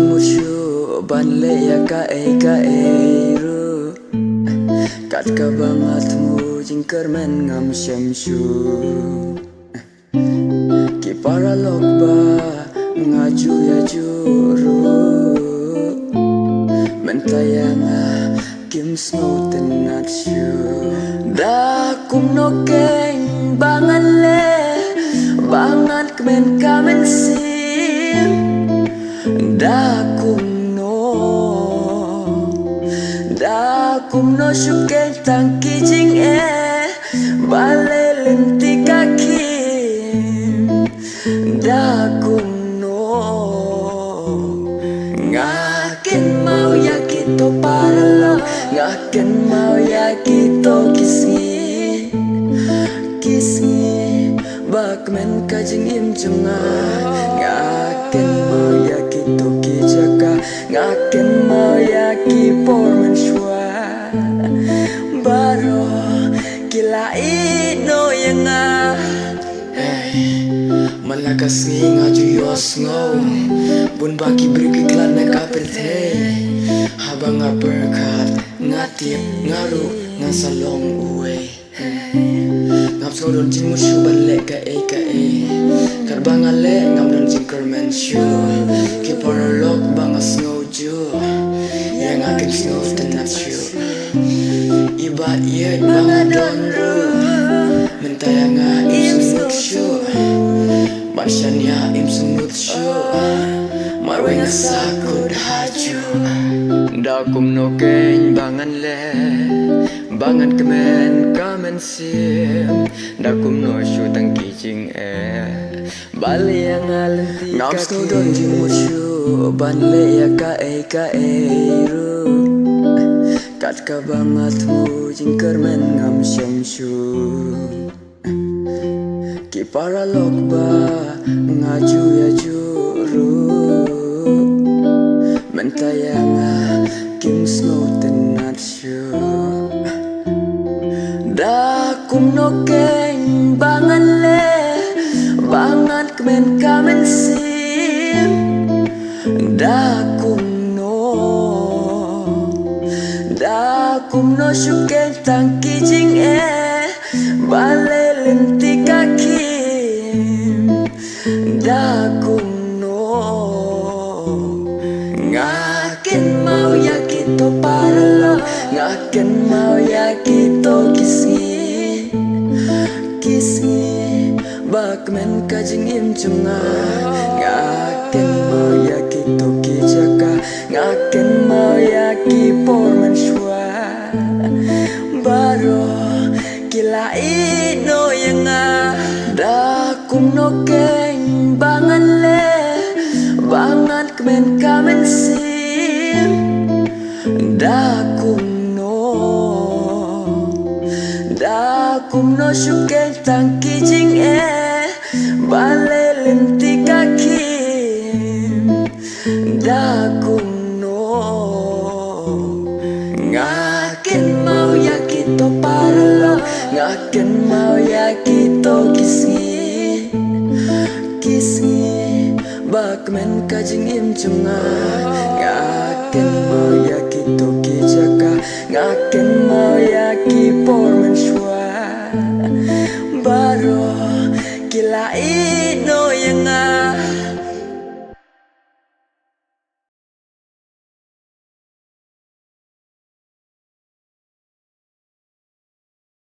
musyu banle ya ka ru kat ka bangat mu jingker men ngam syamsyu ki para lokba ngaju ya juru mentayanga kim snow tenat syu da kum no keng bangan le bangat kemen kamen sim da kum no syukeng tang kijing bale lenti kaki da kum no ngaken mau ya kita para lo ngaken mau ya kita kisi bakmen kajing im cunga ngaken mau ya kita kijaka ngaken mau ya ki porman shwa baro kila ino yang malakas ngaju yos ngau bun baki beriklan na kaperte habang aperkat ngatip ngaru ngasalong uwe ngap sodon jin musyu banle ka karbangale ngam don jin kermen syu ki paralok bangas ngoju yang akan snow tenat syu ibat ye bangadon ru mentayanga imsumut syu masyanya imsumut syu marweng sakut haju dakum no keng bangan le bangan kemen kamen sim dakum no syu tang kijing bali yang alenti ngam snow don jing musyu banle ya ka ru kat ka bangat mu jingker men ngam syamsyu ki para lokba ngaju ya juru mentayanga kim snow tenat syu da kum no keng bangan le bangat kemen kamen sim da kum no syukeng tang kijing bale lenti kaki da kum no ngaken mau ya kita para lo ngaken mau ya kita kisi bakmen kajing im cunga ngaken mau ya kita kijaka ngaken mau ya ki porman shwa baro kila ino yang da kum no keng bangan le bangat kemen kamen sim da kum no syukeng tang kijing bale lenti kaki da kum ngaken mau ya kita para lo ngaken mau ya kita kisi bakmen kajing im cunga ngaken mau ya kita kijaka ngaken mau ya ki porman shwa baro kila ino